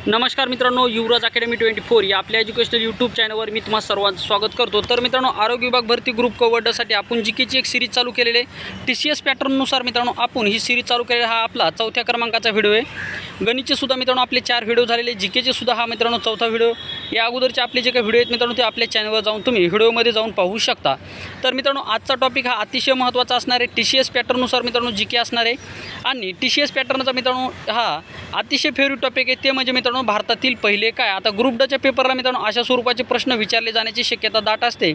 नमस्कार मित्रांनो, युवराज अकॅडमी 24 या आपल्या एज्युकेशनल यूट्यूब चॅनलवर मी तुम्हाला सर्वांचं स्वागत करतो। तर मित्रांनो, आरोग्य विभाग भरती ग्रुप कवर्डसाठी आपण जीकेची एक सिरीज चालू केलेली आहे। TCS पॅटर्ननुसार मित्रांनो आपण ही सिरीज चालू केलेला हा आपला चौथ्या क्रमांकाचा व्हिडिओ आहे। गणितचे सुद्धा मित्रांनो आपले 4 व्हिडिओ झालेले, जीकेचे सुद्धा हा मित्रांनो चौथा व्हिडिओ। या अगोदरचे आपले जे काही व्हिडिओ आहेत मित्रांनो ते आपल्या चॅनलवर जाऊन तुम्ही व्हिडिओमध्ये जाऊन पाहू शकता। तर मित्रांनो, आजचा टॉपिक हा अतिशय महत्त्वाचा असणार आहे। TCS पॅटर्ननुसार मित्रांनो जीके असणार आहे आणि TCS पॅटर्नचा मित्रांनो हा अतिशय फेवरेट टॉपिक आहे, ते म्हणजे मित्रांनो भारतातील पहिले काय। आता ग्रुप डच्या पेपरला मित्रांनो अशा स्वरूपाचे प्रश्न विचारले जाण्याची शक्यता दाट असते,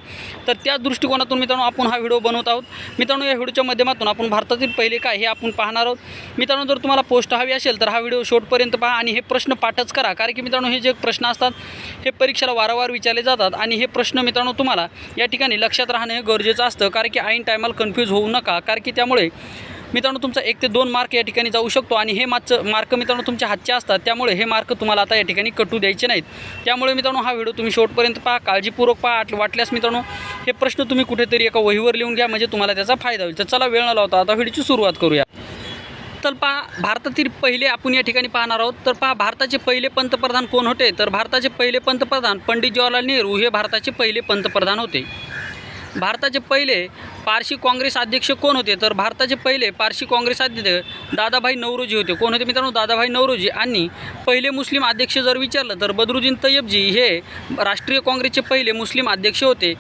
तर त्या दृष्टिकोनातून मित्रांनो आपण हा व्हिडिओ बनवत आहोत। मित्रांनो, या व्हिडिओच्या माध्यमातून आपण भारतातील पहिले काय हे आपण पाहणार आहोत। मित्रांनो, जर तुम्हाला पोस्ट हवी असेल तर हा व्हिडिओ शेवटपर्यंत पहा आणि हे प्रश्न पाठच करा, कारण की मित्रांनो हे जे प्रश्न असतात हे परीक्षेला वारंवार विचारले जातात आणि हे प्रश्न मित्रांनो तुम्हाला या ठिकाणी लक्षात राहणे गरजेचं असतं, कारण की ऐन टायमाला कन्फ्यूज होऊ नका, कारण की त्यामुळे मित्रांनो तुमचा 1 ते 2 मार्क या ठिकाणी जाऊ शकतो आणि हे मार्क मित्रांनो तुमच्या हातचे असतात, त्यामुळे हे मार्क तुम्हाला आता या ठिकाणी कटू द्यायचे नाहीत। त्यामुळे मित्रांनो हा व्हिडिओ तुम्ही शेवटपर्यंत पहा, काळजीपूर्वक पहा। वाटल्यास मित्रांनो हे प्रश्न तुम्ही कुठेतरी एका वहीवर लिहून घ्या, म्हणजे तुम्हाला त्याचा फायदा होईल। तर चला वेळ न लावता आता व्हिडिओची सुरुवात करूया। तर पहा, भारतातील पहिले आपण या ठिकाणी पाहणार आहोत। तर पहा, भारताचे पहिले पंतप्रधान कोण होते, तर भारताचे पहिले पंतप्रधान पंडित जवाहरलाल नेहरू हे भारताचे पहिले पंतप्रधान होते। भारताचे पहिले पारशी काँग्रेस अध्यक्ष कोण होते, तर भारताचे पहिले पारशी काँग्रेस अध्यक्ष दादाभाई नौरोजी होते। कोण होते मित्रांनो, दादाभाई नौरोजी। आणि पहिले मुस्लिम अध्यक्ष जर विचारलं तर बदरुद्दीन तय्यबजी हे राष्ट्रीय काँग्रेसचे पहिले मुस्लिम अध्यक्ष होते।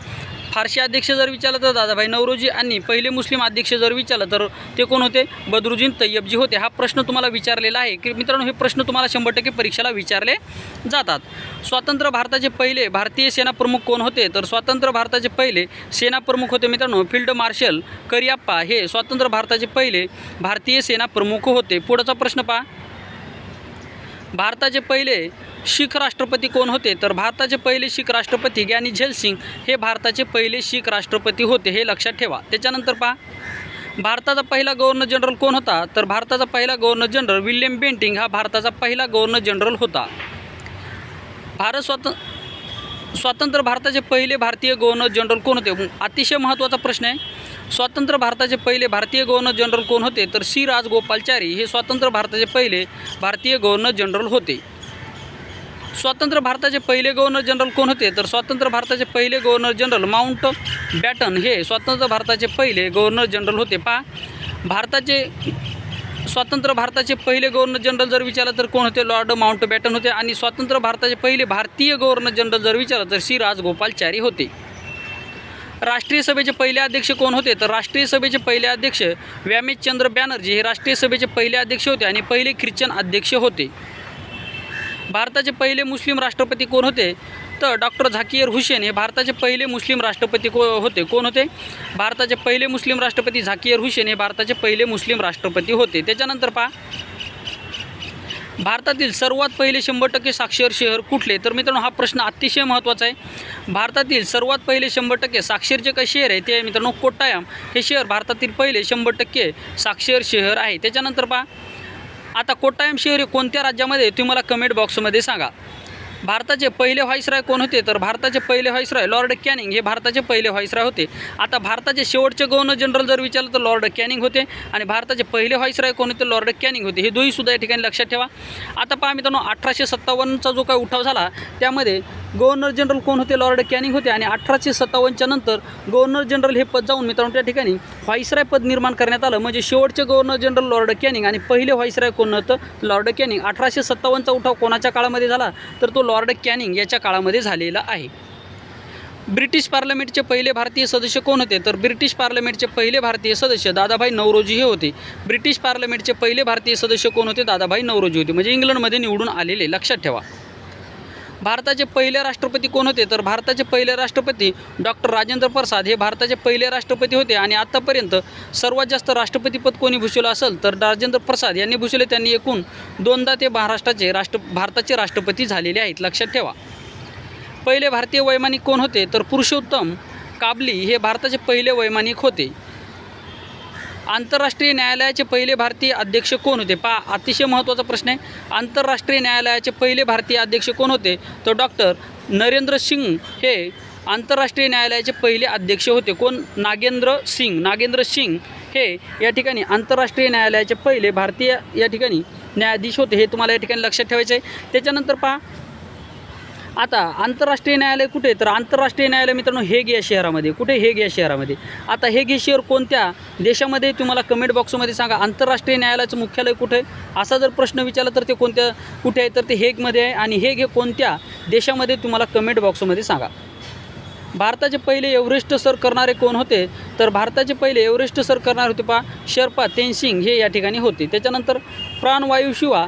फारसी अध्यक्ष जर विचारलं तर दादाभाई नौरोजी आणि पहिले मुस्लिम अध्यक्ष जर विचारलं तर ते कोण होते, बदरुद्दीन तय्यबजी होते। हा प्रश्न तुम्हाला विचारलेला आहे की मित्रांनो हे प्रश्न तुम्हाला 100% परीक्षेला विचारले जातात। स्वतंत्र भारताचे पहिले भारतीय सेना प्रमुख कोण होते, तर स्वतंत्र भारताचे पहिले सेना प्रमुख होते मित्रांनो फील्ड मार्शल करिअप्पा हे स्वतंत्र भारताचे पहिले भारतीय सेना प्रमुख होते। पुढचा प्रश्न पहा, भारताचे पहिले शीख राष्ट्रपती कोण होते, तर भारताचे पहिले शीख राष्ट्रपती ग्यानी झैल सिंग हे भारताचे पहिले शीख राष्ट्रपती होते, हे लक्षात ठेवा। त्याच्यानंतर पहा, भारताचा पहिला गव्हर्नर जनरल कोण होता, तर भारताचा पहिला गव्हर्नर जनरल विल्यम बेंटिंग हा भारताचा पहिला गव्हर्नर जनरल होता। स्वतंत्र भारताचे पहिले भारतीय गव्हर्नर जनरल कोण होते, अतिशय महत्त्वाचा प्रश्न आहे। स्वतंत्र भारताचे पहिले भारतीय गव्हर्नर जनरल कोण होते, तर सी राजगोपालचारी हे स्वतंत्र भारताचे पहिले भारतीय गव्हर्नर जनरल होते। स्वतंत्र भारताचे पहिले गव्हर्नर जनरल कोण होते, तर स्वतंत्र भारताचे पहिले गव्हर्नर जनरल माउंट बॅटन हे स्वतंत्र भारताचे पहिले गव्हर्नर जनरल होते। पहा, स्वतंत्र भारताचे पहिले गव्हर्नर जनरल जर विचारलं तर कोण होते, लॉर्ड माउंट बॅटन होते। आणि स्वतंत्र भारताचे पहिले भारतीय गव्हर्नर जनरल जर विचारलं तर सी राजगोपालचारी होते। राष्ट्रीय सभेचे पहिले अध्यक्ष कोण होते, तर राष्ट्रीय सभेचे पहिले अध्यक्ष व्यामेशचंद्र बॅनर्जी हे राष्ट्रीय सभेचे पहिले अध्यक्ष होते आणि पहिले ख्रिश्चन अध्यक्ष होते। भारताचे पहिले मुस्लिम राष्ट्रपती कोण होते, तर डॉक्टर झाकीर हुसेन हे भारताचे पहिले मुस्लिम राष्ट्रपती होते। कोण होते, भारताचे पहिले मुस्लिम राष्ट्रपती झाकीर हुसेन हे भारताचे पहिले मुस्लिम राष्ट्रपती होते। त्याच्यानंतर पहा, भारतातील सर्वात पहिले 100% साक्षर शहर कुठले, तर मित्रांनो हा प्रश्न अतिशय महत्त्वाचा आहे। भारतातील सर्वात पहिले 100% साक्षर जे काही शहर आहे ते मित्रांनो कोट्टायम हे शहर भारतातील पहिले 100% साक्षर शहर आहे। त्याच्यानंतर पहा, आता कोट्टायम शहर हे कोणत्या राज्यामध्ये, तुम्ही मला कमेंट बॉक्समध्ये सांगा। भारताचे पहिले व्हाईसरॉय कोण होते, तर भारताचे पहिले व्हाईसरॉय लॉर्ड कॅनिंग हे भारताचे पहिले व्हाईसरॉय होते। आता भारताचे शेवटचे गव्हर्नर जनरल जर विचारलं तर लॉर्ड कॅनिंग होते आणि भारताचे पहिले व्हाईसरॉय कोण होते, लॉर्ड कॅनिंग होते। हे दोन्ही सुद्धा या ठिकाणी लक्षात ठेवा। आता पहा मित्रांनो, 1857चा जो काही उठाव झाला त्यामध्ये गव्हर्नर जनरल कोण होते, लॉर्ड कॅनिंग होते आणि 1857च्या नंतर गव्हर्नर जनरल हे पद जाऊन मित्रांनो त्या ठिकाणी व्हाईसरॉय पद निर्माण करण्यात आलं, म्हणजे शेवटचे गव्हर्नर जनरल लॉर्ड कॅनिंग आणि पहिले व्हाईसरॉय कोण होतं, लॉर्ड कॅनिंग। 1857चा उठाव कोणाच्या काळामध्ये झाला, तर तो लॉर्ड कॅनिंग याच्या काळामध्ये झालेला आहे। ब्रिटिश पार्लमेंटचे पहिले भारतीय सदस्य कोण होते, तर ब्रिटिश पार्लमेंटचे पहिले भारतीय सदस्य दादाभाई नौरोजी हे होते। ब्रिटिश पार्लमेंटचे पहिले भारतीय सदस्य कोण होते, दादाभाई नौरोजी होते, म्हणजे इंग्लंडमध्ये निवडून आलेले, लक्षात ठेवा। भारताचे पहिले राष्ट्रपती कोण होते, तर भारताचे पहिले राष्ट्रपती डॉक्टर राजेंद्र प्रसाद हे भारताचे पहिले राष्ट्रपती होते आणि आत्तापर्यंत सर्वात जास्त राष्ट्रपतीपद कोणी भूषवलं असेल तर राजेंद्र प्रसाद यांनी भूषवले। त्यांनी एकूण 2दा ते भारताचे राष्ट्रपती झालेले आहेत, लक्षात ठेवा। पहिले भारतीय वैमानिक कोण होते, तर पुरुषोत्तम काबली हे भारताचे पहिले वैमानिक होते। आंतरराष्ट्रीय न्यायालयाचे पहिले भारतीय अध्यक्ष कोण होते, पहा अतिशय महत्त्वाचा प्रश्न आहे। आंतरराष्ट्रीय न्यायालयाचे पहिले भारतीय अध्यक्ष कोण होते, तर डॉक्टर नरेंद्र सिंग हे आंतरराष्ट्रीय न्यायालयाचे पहिले अध्यक्ष होते। कोण, नागेंद्र सिंग हे या ठिकाणी आंतरराष्ट्रीय न्यायालयाचे पहिले भारतीय या ठिकाणी न्यायाधीश होते, हे तुम्हाला या ठिकाणी लक्षात ठेवायचं आहे. त्याच्यानंतर पहा आता आंतरराष्ट्रीय न्यायालय कुठे, तर आंतरराष्ट्रीय न्यायालय मित्रांनो हेग या शहरामध्ये. कुठे, हेग या शहरामध्ये. आता हेग हे शहर कोणत्या देशामध्ये, तुम्हाला कमेंट बॉक्समध्ये सांगा. आंतरराष्ट्रीय न्यायालयाचं मुख्यालय कुठे आहे असा जर प्रश्न विचारला तर ते कुठे आहे, तर ते हेगमध्ये आहे. आणि हेग हे कोणत्या देशामध्ये तुम्हाला कमेंट बॉक्समध्ये सांगा. भारताचे पहिले एव्हरेस्ट सर करणारे कोण होते, तर भारताचे पहिले एव्हरेस्ट सर करणारे होते पहा शेर्पा तेनसिंग हे या ठिकाणी होते. त्याच्यानंतर प्राणवायूशिवाय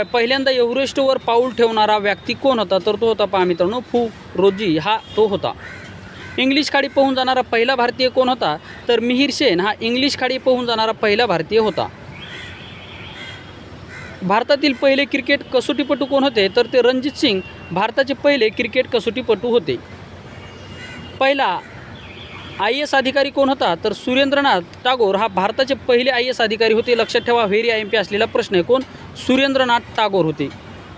पहिल्यांदा एव्हरेस्टवर पाऊल ठेवणारा व्यक्ती कोण होता, तर तो होता पहा मित्रांनो फू रोजी, हा तो होता. इंग्लिश खाडी पोहून जाणारा पहिला भारतीय कोण होता, तर मिहिर सेन हा इंग्लिश खाडी पोहून जाणारा पहिला भारतीय होता. भारतातील पहिले क्रिकेट कसोटीपटू कोण होते, तर ते रणजित सिंग भारताचे पहिले क्रिकेट कसोटीपटू होते. पहिला IAS अधिकारी कोण होता, तर सुरेंद्रनाथ टागोर हा भारताचे पहिले IAS अधिकारी होते. लक्षात ठेवा, व्हेरी IMP असलेला प्रश्न आहे. कोण, सुरेंद्रनाथ टागोर होते.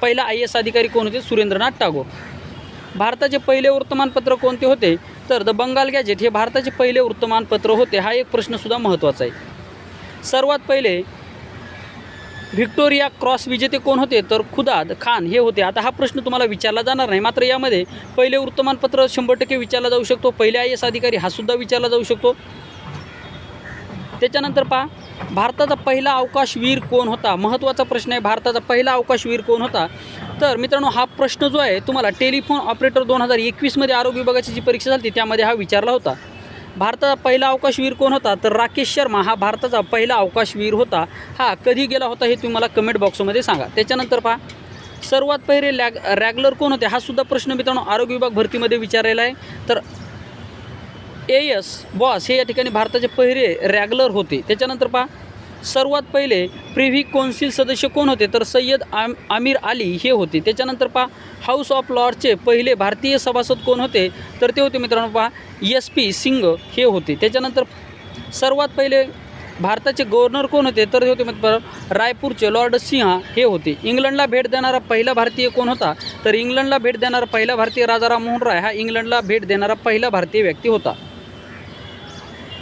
पहिला IAS अधिकारी कोण होते, सुरेंद्रनाथ टागोर. भारताचे पहिले वर्तमानपत्र कोणते होते, तर द बंगाल गॅजेट हे भारताचे पहिले वर्तमानपत्र होते. हा एक प्रश्नसुद्धा महत्त्वाचा आहे. सर्वात पहिले व्हिक्टोरिया क्रॉस विजेते कोण होते, तर खुदाद खान हे होते. आता हा प्रश्न तुम्हाला विचारला जाणार नाही, मात्र यामध्ये पहिले वर्तमानपत्र 100% विचारला जाऊ शकतो. पहिले IAS अधिकारी हा सुद्धा विचारला जाऊ शकतो. त्याच्यानंतर पहा भारताचा पहिला अवकाशवीर कोण होता, महत्त्वाचा प्रश्न आहे. भारताचा पहिला अवकाशवीर कोण होता, तर मित्रांनो हा प्रश्न जो आहे तुम्हाला टेलिफोन ऑपरेटर 2021मध्ये आरोग्य विभागाची जी परीक्षा झाली त्यामध्ये हा विचारला होता. भारताचा पहिला अवकाशवीर कोण होता, तर राकेश शर्मा हा भारताचा पहिला अवकाशवीर होता. हा कधी गेला होता हे तुम्ही मला कमेंट बॉक्समध्ये सांगा. त्याच्यानंतर पहा सर्वात पहिले रॅगलर कोण होते, हा सुद्धा प्रश्न मित्रांनो आरोग्य विभाग भरतीमध्ये विचारलेला आहे. तर AS बॉस हे या ठिकाणी भारताचे पहिले रॅगलर होते. त्याच्यानंतर पहा सर्वात पहिले प्रिव्ही कौन्सिल सदस्य कोण होते, तर सय्यद आमिर अली हे होते. त्याच्यानंतर पहा हाऊस ऑफ लॉर्डचे पहिले भारतीय सभासद कोण होते, तर ते होते मित्रांनो पहा SP सिंग हे होते. त्याच्यानंतर सर्वात पहिले भारताचे गव्हर्नर कोण होते, तर ते होते रायपूरचे लॉर्ड सिंह हे होते. इंग्लंडला भेट देणारा पहिला भारतीय कोण होता, तर इंग्लंडला भेट देणारा पहिला भारतीय राजाराम मोहन राय हा इंग्लंडला भेट देणारा पहिला भारतीय व्यक्ती होता.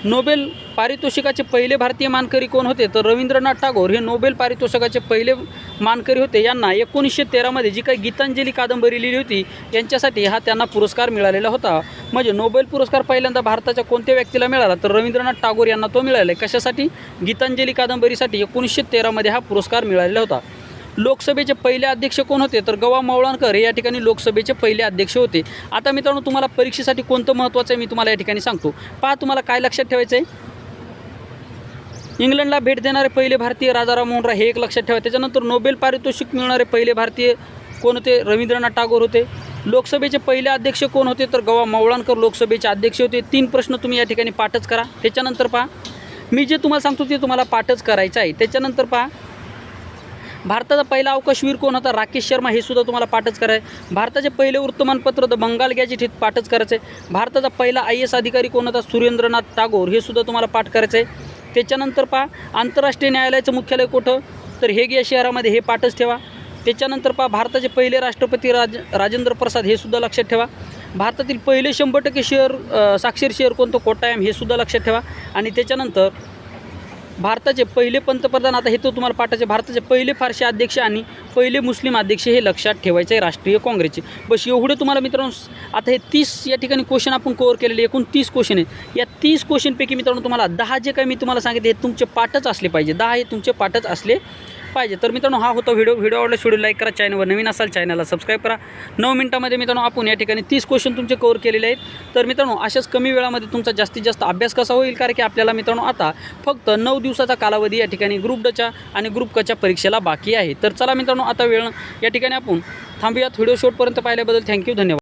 नोबेल पारितोषिकाचे पहिले भारतीय मानकरी कोण होते, तर रवींद्रनाथ टागोर हे नोबेल पारितोषिकाचे पहिले मानकरी होते. यांना 1913मध्ये जी काही गीतांजली कादंबरी लिहिली होती यांच्यासाठी हा त्यांना पुरस्कार मिळालेला होता. म्हणजे नोबेल पुरस्कार पहिल्यांदा भारताच्या कोणत्या व्यक्तीला मिळाला, तर रवींद्रनाथ टागोर यांना तो मिळाला आहे. कशासाठी, गीतांजली कादंबरीसाठी 1913मध्ये हा पुरस्कार मिळालेला होता. लोकसभेचे पहिले अध्यक्ष कोण होते, तर गवा मावळणकर हे या ठिकाणी लोकसभेचे पहिले अध्यक्ष होते. आता मित्रांनो तुम्हाला परीक्षेसाठी कोणतं महत्त्वाचं आहे मी तुम्हाला या ठिकाणी सांगतो. पहा तुम्हाला काय लक्षात ठेवायचं आहे, इंग्लंडला भेट देणारे पहिले भारतीय राजाराम मोहन राय हे एक लक्षात ठेवा. त्याच्यानंतर नोबेल पारितोषिक मिळणारे पहिले भारतीय कोण होते, रवींद्रनाथ टागोर होते. लोकसभेचे पहिले अध्यक्ष कोण होते, तर गवा मावळणकर लोकसभेचे अध्यक्ष होते. 3 प्रश्न तुम्ही या ठिकाणी पाठच करा. त्याच्यानंतर पहा मी जे तुम्हाला सांगतो ते तुम्हाला पाठच करायचं आहे. त्याच्यानंतर पहा भारताचा पहिला अवकाशवीर कोण होता, राकेश शर्मा हे सुद्धा तुम्हाला पाठच करायचं. भारताचे पहिले वर्तमानपत्र द बंगाल गॅजेट हे पाठच करायचं आहे. भारताचा पहिला IAS अधिकारी कोण होता, सुरेंद्रनाथ टागोर हे सुद्धा तुम्हाला पाठ करायचं आहे. त्याच्यानंतर पहा आंतरराष्ट्रीय न्यायालयाचं मुख्यालय कुठं, तर हेग या शहरामध्ये हे पाठच ठेवा. त्याच्यानंतर पहा भारताचे पहिले राष्ट्रपती राजेंद्र प्रसाद हे सुद्धा लक्षात ठेवा. भारतातील पहिले 100% साक्षर शहर कोणतं, कोट्टायम हे सुद्धा लक्षात ठेवा. आणि त्याच्यानंतर भारताचे पहिले पंतप्रधान, आता हे तो तुम्हाला पाठायचे, भारताचे पहिले फारसी अध्यक्ष आणि पहिले मुस्लिम अध्यक्ष हे लक्षात ठेवायचे आहे राष्ट्रीय काँग्रेसचे. बस एवढे तुम्हाला मित्रांनो आता हे 30 या ठिकाणी क्वेश्चन आपण कव्हर केलेले, एकूण 30 क्वेश्चन आहेत. या 30 क्वेश्चनपैकी मित्रांनो तुम्हाला 10 जे काही मी तुम्हाला सांगितले हे तुमचे पाठच असले पाहिजे, 10 हे तुमचे पाठच असले पाहिजे. तर मित्रांनो हा होता व्हिडिओ आवडल्यास व्हिडिओ लाईक करा, चॅनलवर नवीन असाल चॅनलला सबस्क्राईब करा. 9 मिनिटामध्ये मित्रांनो आपण या ठिकाणी 30 क्वेश्चन तुमचे कव्हर केलेले आहेत. तर मित्रांनो अशाच कमी वेळामध्ये तुमचा जास्तीत जास्त अभ्यास कसा होईल, कारण की आपल्याला मित्रांनो आता फक्त 9 दिवसाचा कालावधी या ठिकाणी ग्रुप डच्या आणि ग्रुप कच्या परीक्षेला बाकी आहे. तर चला मित्रांनो आता वेळ या ठिकाणी आपण थांबूयात. व्हिडिओ शेवटपर्यंत पाहिल्याबद्दल थँक्यू, धन्यवाद.